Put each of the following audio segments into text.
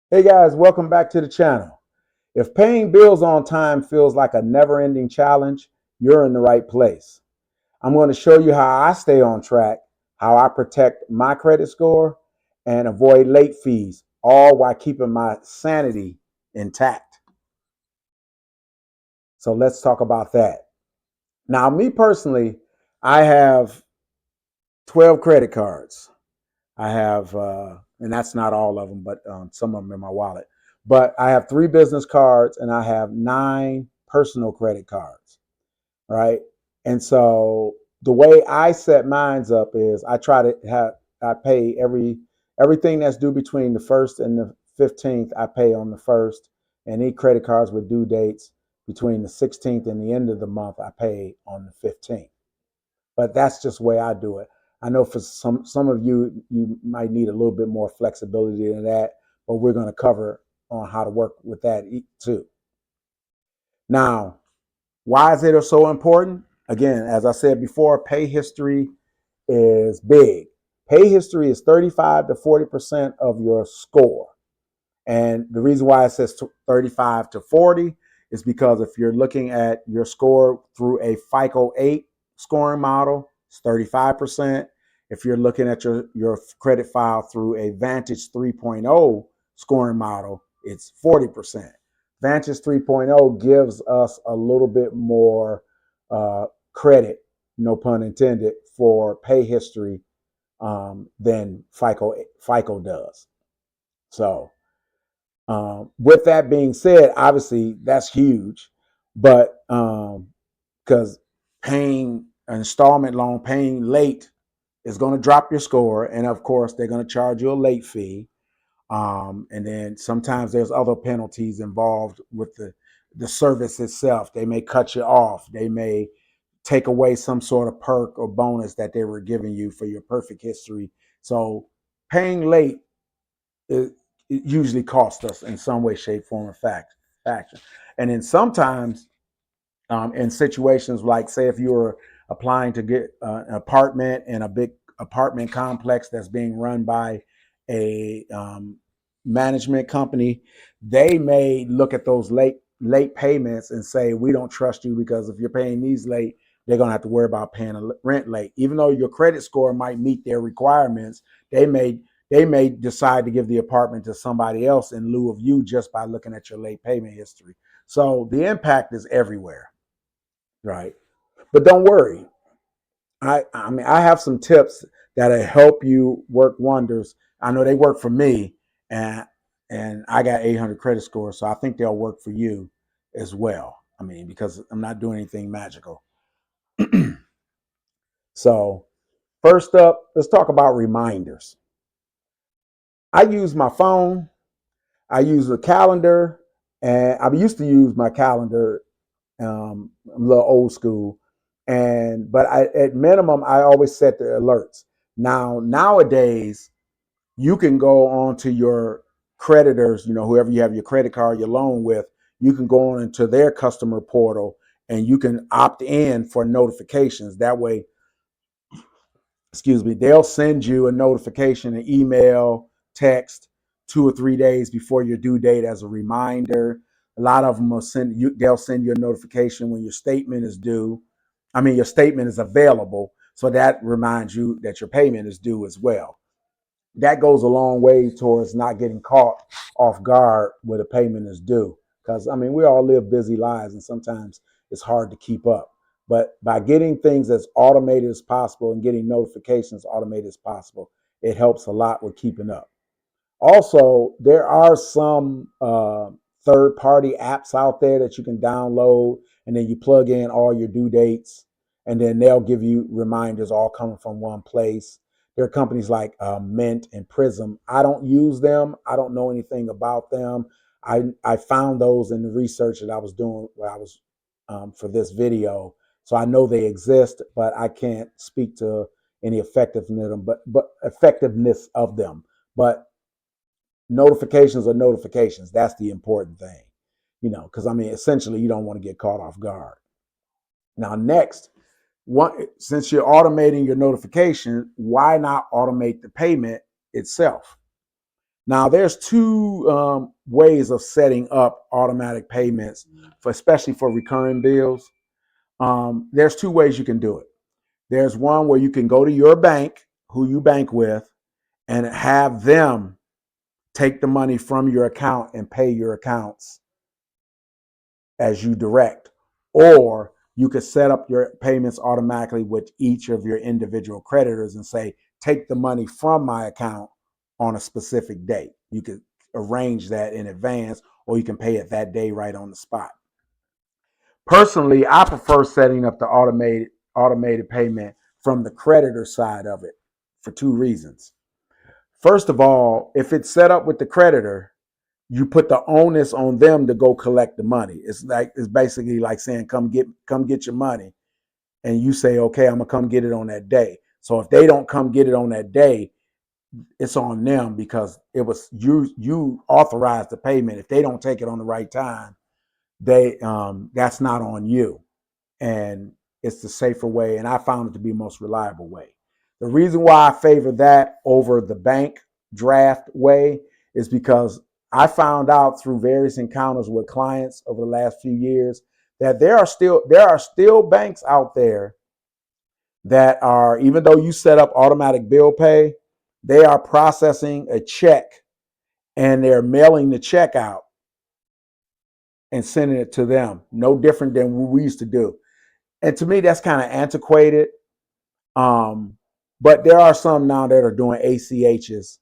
Hey guys, welcome back to the channel. If paying bills on time feels like a never-ending challenge, you're in the right place. I'm going to show you how I stay on track, how I protect my credit score, and avoid late fees, all while keeping my sanity intact. So let's talk about that. Now, me personally, I have 12 credit cards. I have, and that's not all of them, but some of them in my wallet. But I have 3 business cards and I have 9 personal credit cards, right? And so the way I set mines up is I try to have I pay everything that's due between the first and the 15th. I pay on the first, and any credit cards with due dates between the 16th and the end of the month, I pay on the 15th. But that's just the way I do it. I know for some of you, you might need a little bit more flexibility than that, but we're going to cover on how to work with that too. Now, why is it so important? Again, as I said before, pay history is big. Pay history is 35 to 40% of your score. And the reason why it says 35 to 40 is because if you're looking at your score through a FICO 8 scoring model, it's 35%. If you're looking at your credit file through a Vantage 3.0 scoring model, it's 40%. Vantage 3.0 gives us a little bit more credit, no pun intended, for pay history than FICO does. So, with that being said, obviously that's huge, but because paying an installment loan, paying late is going to drop your score, and of course they're going to charge you a late fee, and then sometimes there's other penalties involved with the service itself. They may cut you off. They may take away some sort of perk or bonus that they were giving you for your perfect history. So paying late it, it usually costs us in some way, shape, form, or faction. And then sometimes in situations like, say, if you were applying to get an apartment in a big apartment complex that's being run by a management company, they may look at those late payments and say, we don't trust you because if you're paying these late, they're going to have to worry about paying a rent late. Even though your credit score might meet their requirements, they may decide to give the apartment to somebody else in lieu of you just by looking at your late payment history. So the impact is everywhere, right? But don't worry. I mean, I have some tips that'll help you work wonders. I know they work for me, and I got 800 credit score, so I think they'll work for you as well. I mean, because I'm not doing anything magical. So first up, let's talk about reminders. I use my phone. I use a calendar, and I used to use my calendar. I'm a little old school, but at minimum, I always set the alerts. Nowadays, you can go on to your creditors, whoever you have your credit card, your loan with, you can go on into their customer portal and you can opt in for notifications. That way, excuse me, they'll send you a notification, an email, text 2 or 3 days before your due date as a reminder. A lot of them they'll send you a notification when your statement is due. I mean, your statement is available. So that reminds you that your payment is due as well. That goes a long way towards not getting caught off guard where the payment is due. Because, I mean, we all live busy lives and sometimes it's hard to keep up. But by getting things as automated as possible and getting notifications automated as possible, it helps a lot with keeping up. Also, there are some third party apps out there that you can download and then you plug in all your due dates and then they'll give you reminders all coming from one place. There are companies like Mint and Prism. I don't use them. I don't know anything about them. I found those in the research that I was doing while I was for this video. So I know they exist, but I can't speak to any effectiveness of them. But notifications are notifications. That's the important thing, because I mean, essentially, you don't want to get caught off guard. Now, next, since you're automating your notification, why not automate the payment itself? Now, there's two ways of setting up automatic payments, especially for recurring bills. There's two ways you can do it. There's one where you can go to your bank, who you bank with, and have them take the money from your account and pay your accounts as you direct. Or you could set up your payments automatically with each of your individual creditors and say, take the money from my account on a specific date. You could arrange that in advance, or you can pay it that day right on the spot. Personally, I prefer setting up the automated payment from the creditor side of it for two reasons. First of all, if it's set up with the creditor, you put the onus on them to go collect the money. It's basically like saying, come get your money. And you say, okay, I'm gonna come get it on that day. So if they don't come get it on that day, it's on them because it was you authorized the payment. If they don't take it on the right time, they that's not on you. And it's the safer way. And I found it to be the most reliable way. The reason why I favor that over the bank draft way is because I found out through various encounters with clients over the last few years that there are still banks out there that are, even though you set up automatic bill pay, they are processing a check and they're mailing the check out and sending it to them. No different than what we used to do. And to me, that's kind of antiquated. Um, but there are some now that are doing ACHs,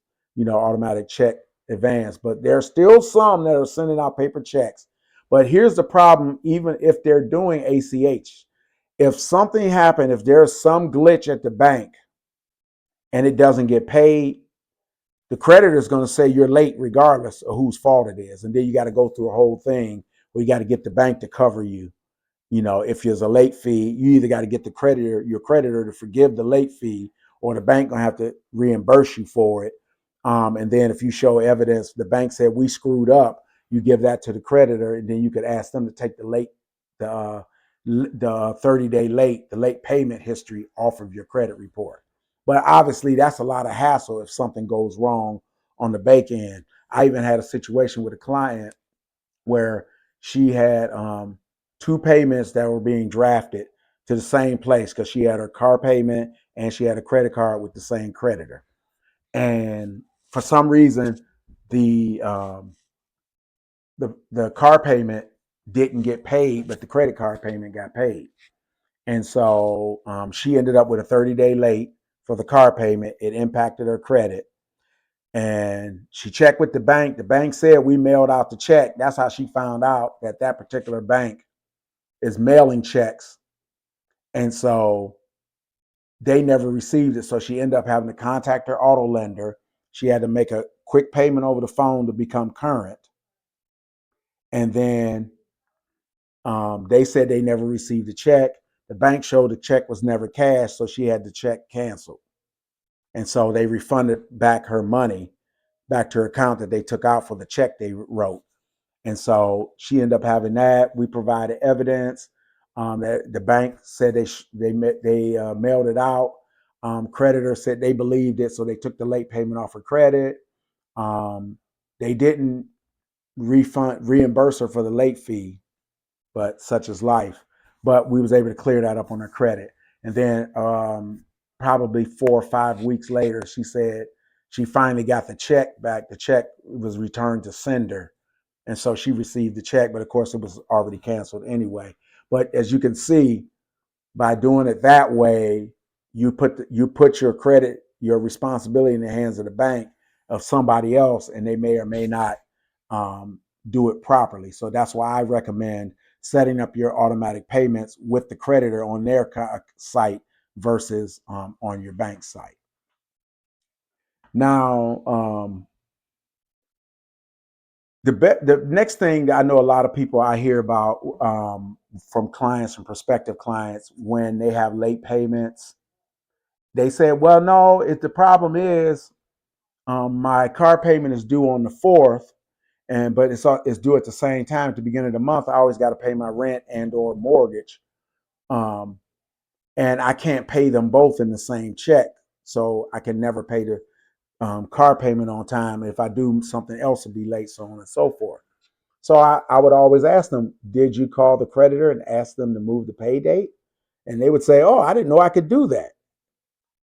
automatic check advance. But there's still some that are sending out paper checks. But here's the problem: even if they're doing ACH, if something happened, if there's some glitch at the bank and it doesn't get paid, the creditor is going to say you're late, regardless of whose fault it is. And then you got to go through a whole thing where you got to get the bank to cover you. If there's a late fee, you either got to get your creditor to forgive the late fee, or the bank gonna have to reimburse you for it. And then if you show evidence, the bank said we screwed up, you give that to the creditor, and then you could ask them to take the 30-day the late payment history off of your credit report. But obviously, that's a lot of hassle if something goes wrong on the back end. I even had a situation with a client where she had two payments that were being drafted to the same place because she had her car payment and she had a credit card with the same creditor. And for some reason, the the car payment didn't get paid, but the credit card payment got paid. And so she ended up with a 30-day late for the car payment. It impacted her credit. And she checked with the bank. The bank said we mailed out the check. That's how she found out that that particular bank is mailing checks. And so they never received it. So she ended up having to contact her auto lender. She had to make a quick payment over the phone to become current. And then they said they never received the check. The bank showed the check was never cashed, so she had the check canceled. And so they refunded back her money back to her account that they took out for the check they wrote. And so she ended up having that. We provided evidence that the bank said they mailed it out. Creditor said they believed it, so they took the late payment off her credit. They didn't reimburse her for the late fee, but such is life. But we was able to clear that up on her credit. And then probably 4 or 5 weeks later, she said she finally got the check back. The check was returned to sender. And so she received the check, but of course it was already canceled anyway. But as you can see, by doing it that way, you put your credit, your responsibility in the hands of the bank of somebody else, and they may or may not do it properly. So that's why I recommend setting up your automatic payments with the creditor on their site versus on your bank site. Now, the next thing that I know a lot of people I hear about from clients and prospective clients when they have late payments, they say, well, no, if the problem is my car payment is due on the 4th, but it's due at the same time at the beginning of the month. I always got to pay my rent and or mortgage, um, and I can't pay them both in the same check, so I can never pay car payment on time. If I do something else, it'll be late, so on and so forth. So I would always ask them, did you call the creditor and ask them to move the pay date? And they would say, oh, I didn't know I could do that.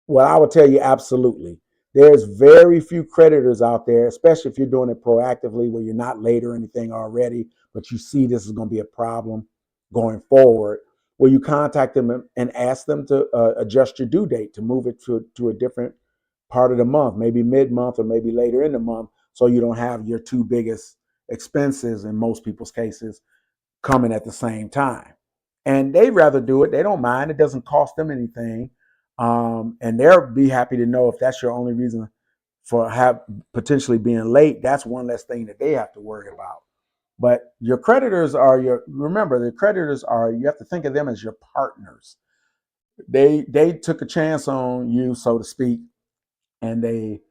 Well, I would tell you absolutely. There's very few creditors out there, especially if you're doing it proactively where you're not late or anything already, but you see this is going to be a problem going forward, where you contact them and ask them to adjust your due date to move it to a different part of the month, maybe mid-month or maybe later in the month, so you don't have your two biggest expenses in most people's cases coming at the same time. And they rather do it. They don't mind. It doesn't cost them anything. And they'll be happy to know if that's your only reason for potentially being late. That's one less thing that they have to worry about. But your creditors are remember, the creditors are, you have to think of them as your partners. They took a chance on you, so to speak, and they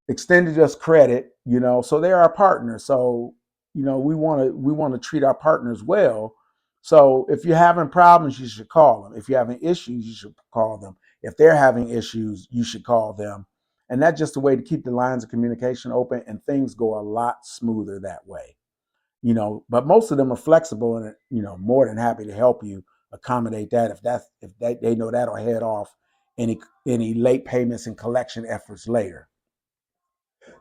extended us credit, so they're our partners. So, we want to treat our partners well. So if you're having problems, you should call them. If you're having issues, you should call them. If they're having issues, you should call them. And that's just a way to keep the lines of communication open, and things go a lot smoother that way. But most of them are flexible and, more than happy to help you accommodate that if they know that'll head off any late payments and collection efforts later.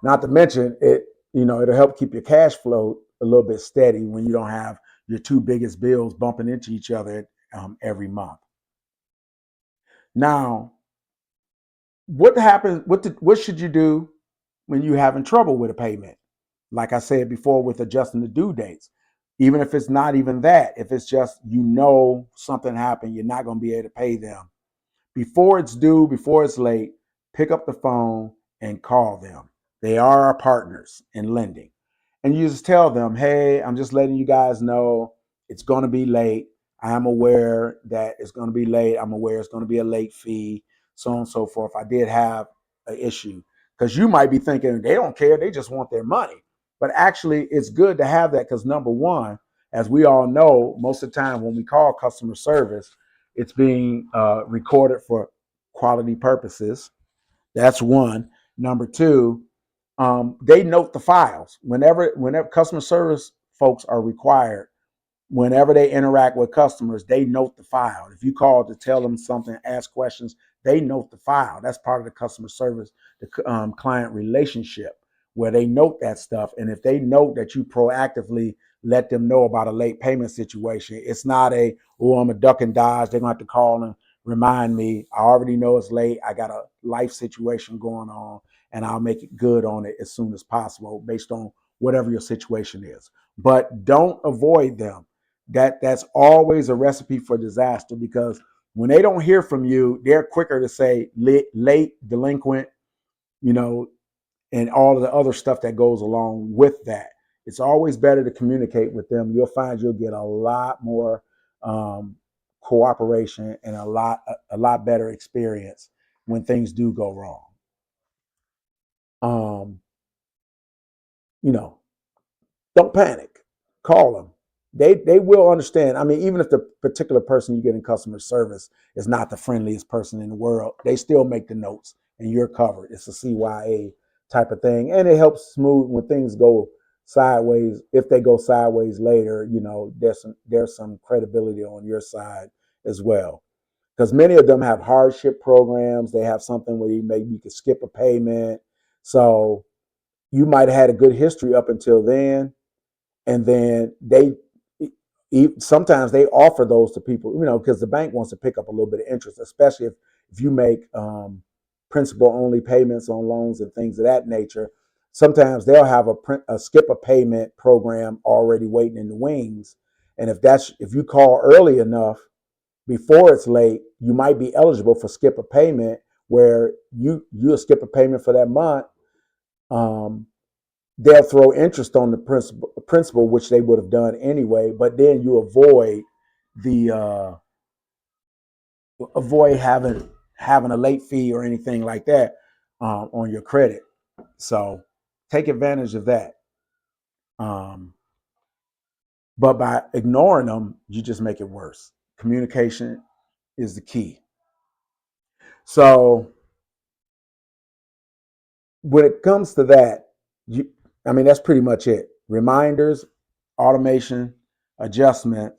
Not to mention it'll help keep your cash flow a little bit steady when you don't have your two biggest bills bumping into each other every month. Now, what happens? What should you do when you're having trouble with a payment? Like I said before, with adjusting the due dates, even if it's not even that, if it's just something happened, you're not going to be able to pay them before it's due, before it's late, pick up the phone and call them. They are our partners in lending. And you just tell them, hey, I'm just letting you guys know it's going to be late. I'm aware that it's going to be late. I'm aware it's going to be a late fee, so on and so forth. I did have an issue, because you might be thinking they don't care. They just want their money. But actually, it's good to have that, because number one, as we all know, most of the time when we call customer service, it's being recorded for quality purposes. That's one. Number two, they note the files whenever customer service folks are required. Whenever they interact with customers, they note the file. If you call to tell them something, ask questions, they note the file. That's part of the customer service, the client relationship, where they note that stuff. And if they note that you proactively let them know about a late payment situation, it's not I'm a duck and dodge. They're going to have to call and remind me. I already know it's late. I got a life situation going on, and I'll make it good on it as soon as possible based on whatever your situation is. But don't avoid them. That's always a recipe for disaster, because when they don't hear from you, they're quicker to say late, delinquent, you know, and all of the other stuff that goes along with that. It's always better to communicate with them. You'll find you'll get a lot more um, cooperation and a lot better experience when things do go wrong. Um, you know, don't panic. Call them. They will understand. I mean, even if the particular person you get in customer service is not the friendliest person in the world, they still make the notes and you're covered. It's a CYA type of thing. And it helps smooth when things go sideways. If they go sideways later, there's some credibility on your side as well. Because many of them have hardship programs. They have something where you can skip a payment. So you might have had a good history up until then, and then sometimes they offer those to people, because the bank wants to pick up a little bit of interest, especially if you make principal only payments on loans and things of that nature. Sometimes they'll have a skip a payment program already waiting in the wings, and if you call early enough before it's late, you might be eligible for skip a payment, where you'll skip a payment for that month. um, they'll throw interest on the principal, which they would have done anyway. But then you the avoid having a late fee or anything like that on your credit. So take advantage of that. Um, but by ignoring them, you just make it worse. Communication is the key. So when it comes to that, you, I mean, that's pretty much it. Reminders, automation, adjustment,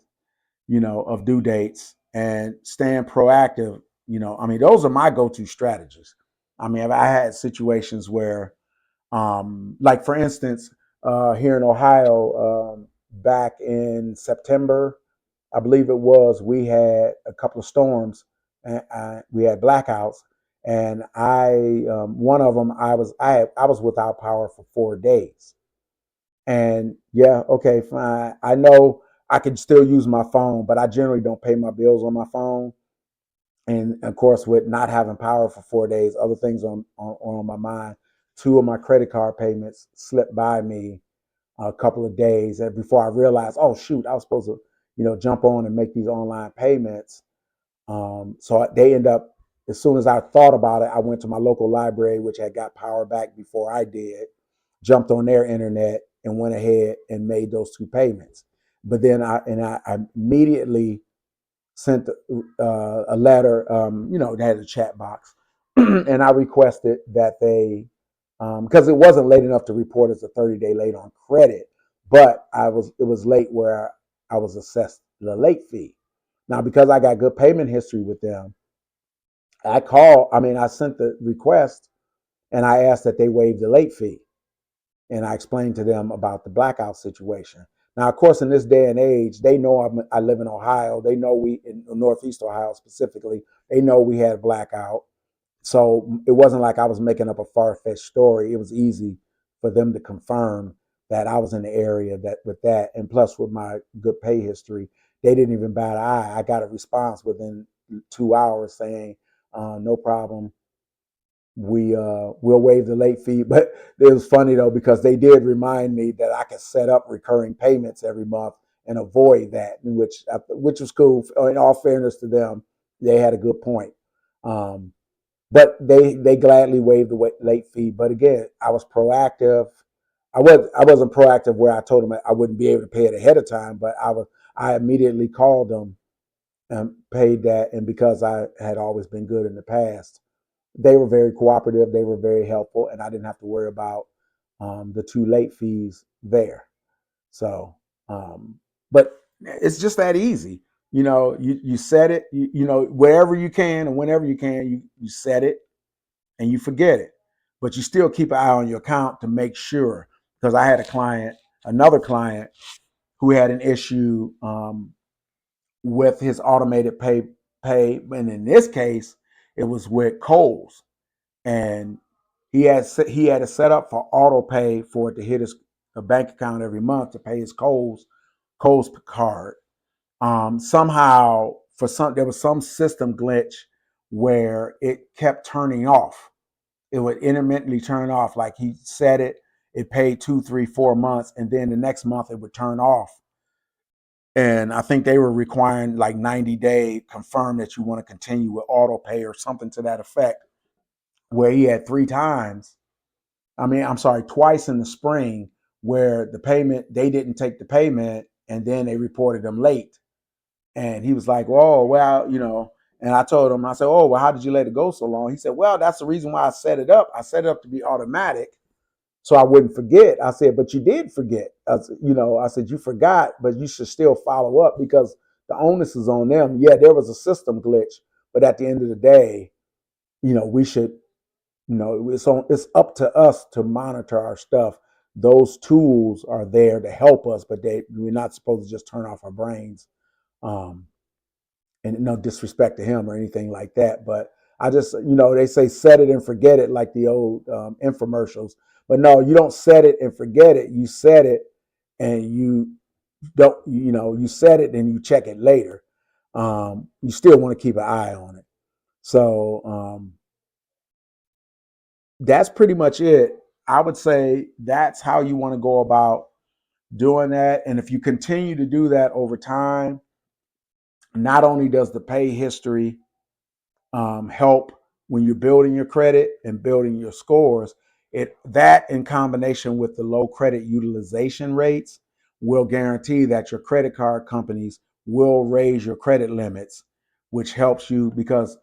of due dates and staying proactive. I mean, those are my go-to strategies. I mean, I had situations where, like for instance, here in Ohio, back in September, I believe it was, we had a couple of storms and we had blackouts. And one of them, I was without power for 4 days. And yeah, okay, fine. I know I can still use my phone, but I generally don't pay my bills on my phone. And of course, with not having power for 4 days, other things on my mind. Two of my credit card payments slipped by me a couple of days and before I realized, oh shoot, I was supposed to, jump on and make these online payments. So they end up, as soon as I thought about it, I went to my local library, which had got power back before I did, jumped on their internet and went ahead and made those two payments. But then I immediately sent a letter, they had a chat box, and I requested that they, because it wasn't late enough to report as a 30-day late on credit, but it was late where I was assessed the late fee. Now, because I got good payment history with them, I sent the request and I asked that they waive the late fee. And I explained to them about the blackout situation. Now, of course, in this day and age, they know I live in Ohio. They know in Northeast Ohio specifically, they know we had blackout. So it wasn't like I was making up a far-fetched story. It was easy for them to confirm that I was in the area that with that. And plus, with my good pay history, they didn't even bat an eye. I got a response within 2 hours saying, no problem, we'll waive the late fee. But it was funny though, because they did remind me that I could set up recurring payments every month and avoid that, which was cool. In all fairness to them, they had a good point. Um, but they gladly waived the late fee. But again, I was proactive. I wasn't proactive where I told them I wouldn't be able to pay it ahead of time, but I immediately called them and paid that. And because I had always been good in the past, they were very cooperative. They were very helpful, and I didn't have to worry about the two late fees there. So, but it's just that easy. You set it. Wherever you can and whenever you can, you set it and you forget it, but you still keep an eye on your account to make sure. Because I had another client, who had an issue with his automated pay, and in this case, it was with Kohl's, and he had it set up for auto pay for it to hit his bank account every month to pay his Kohl's card. Somehow, there was some system glitch where it kept turning off. It would intermittently turn off. Like he set it, it paid 2, 3, 4 months, and then the next month it would turn off. And I think they were requiring like 90-day confirm that you want to continue with auto pay or something to that effect. Where he had twice in the spring where they didn't take the payment and then they reported them late. And he was like, "Oh, well, and I told him, I said, "Oh, well, how did you let it go so long?" He said, "Well, that's the reason why I set it up. I set it up to be automatic so I wouldn't forget." I said, "But you did forget." I said, "You forgot, but you should still follow up because the onus is on them." Yeah, there was a system glitch, but at the end of the day, we should, it's up to us to monitor our stuff. Those tools are there to help us, but we're not supposed to just turn off our brains. Um, and no disrespect to him or anything like that, but I just, they say set it and forget it, like the old infomercials. But no, you don't set it and forget it. You set it and you set it and you check it later. You still want to keep an eye on it. So that's pretty much it. I would say that's how you want to go about doing that. And if you continue to do that over time, not only does the pay history help when you're building your credit and building your scores, that in combination with the low credit utilization rates will guarantee that your credit card companies will raise your credit limits, which helps you because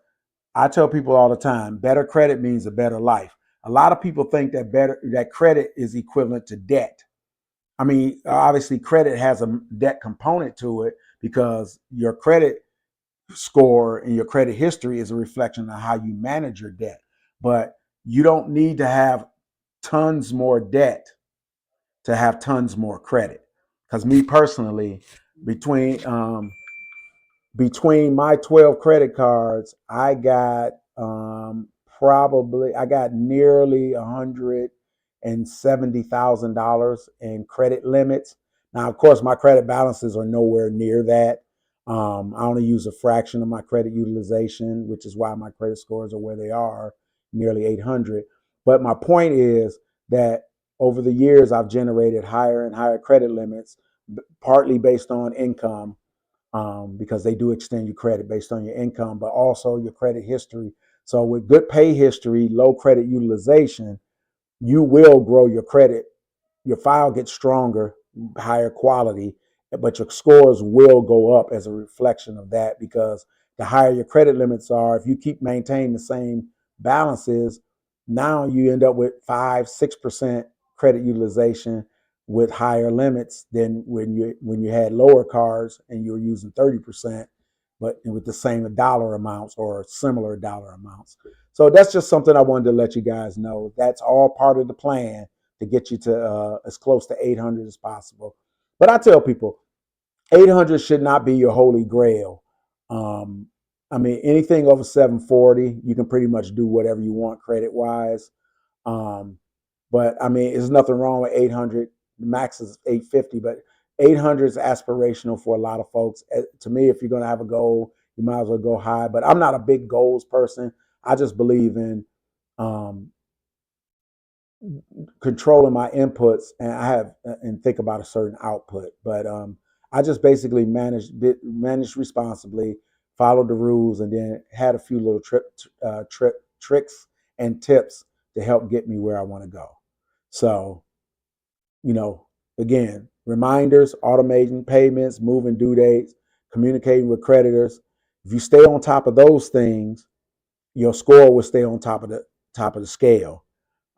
I tell people all the time, better credit means a better life. A lot of people think that credit is equivalent to debt. I mean, obviously, credit has a debt component to it because your credit score and your credit history is a reflection of how you manage your debt. But you don't need to have tons more debt to have tons more credit. Because me personally, between between my 12 credit cards, I got probably I got nearly $170,000 in credit limits. Now, of course, my credit balances are nowhere near that. I only use a fraction of my credit utilization, which is why my credit scores are where they are, nearly 800. But my point is that over the years, I've generated higher and higher credit limits, partly based on income, because they do extend your credit based on your income, but also your credit history. So with good pay history, low credit utilization, you will grow your credit. Your file gets stronger, higher quality, but your scores will go up as a reflection of that, because the higher your credit limits are, if you keep maintaining the same balances, now you end up with 5-6% credit utilization with higher limits than when you had lower cards and you were using 30%, but with the same dollar amounts or similar dollar amounts. So that's just something I wanted to let you guys know. That's all part of the plan to get you to as close to 800 as possible. But I tell people, 800 should not be your holy grail. Um, I mean, anything over 740, you can pretty much do whatever you want credit wise. Um, but I mean, there's nothing wrong with 800. The max is 850, but 800 is aspirational for a lot of folks. To me, if you're going to have a goal, you might as well go high. But I'm not a big goals person. I just believe in um, controlling my inputs, and I have and think about a certain output. But I just basically managed responsibly, followed the rules, and then had a few little tricks and tips to help get me where I want to go. So, you know, again, reminders, automating payments, moving due dates, communicating with creditors. If you stay on top of those things, your score will stay on top of the scale.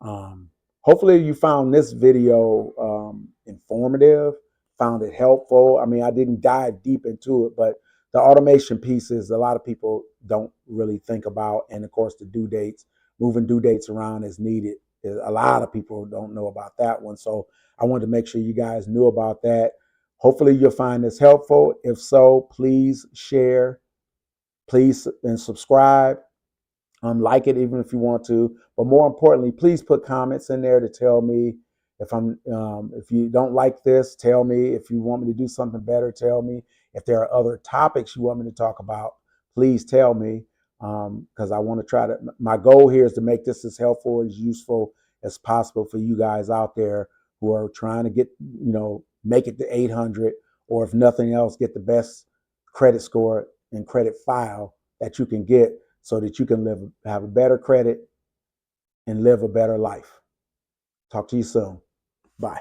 Um, Hopefully you found this video informative, found it helpful. I mean, I didn't dive deep into it, but the automation pieces, a lot of people don't really think about. And of course, the due dates, moving due dates around as needed. A lot of people don't know about that one. So I wanted to make sure you guys knew about that. Hopefully you'll find this helpful. If so, please share, please, and subscribe. Like it even if you want to, but more importantly, please put comments in there to tell me if you don't like this, tell me. If you want me to do something better, tell me. If there are other topics you want me to talk about, please tell me, because I want to try to. My goal here is to make this as helpful, as useful as possible for you guys out there who are trying to get, make it to 800, or if nothing else, get the best credit score and credit file that you can get, so that you can have a better credit and live a better life. Talk to you soon. Bye.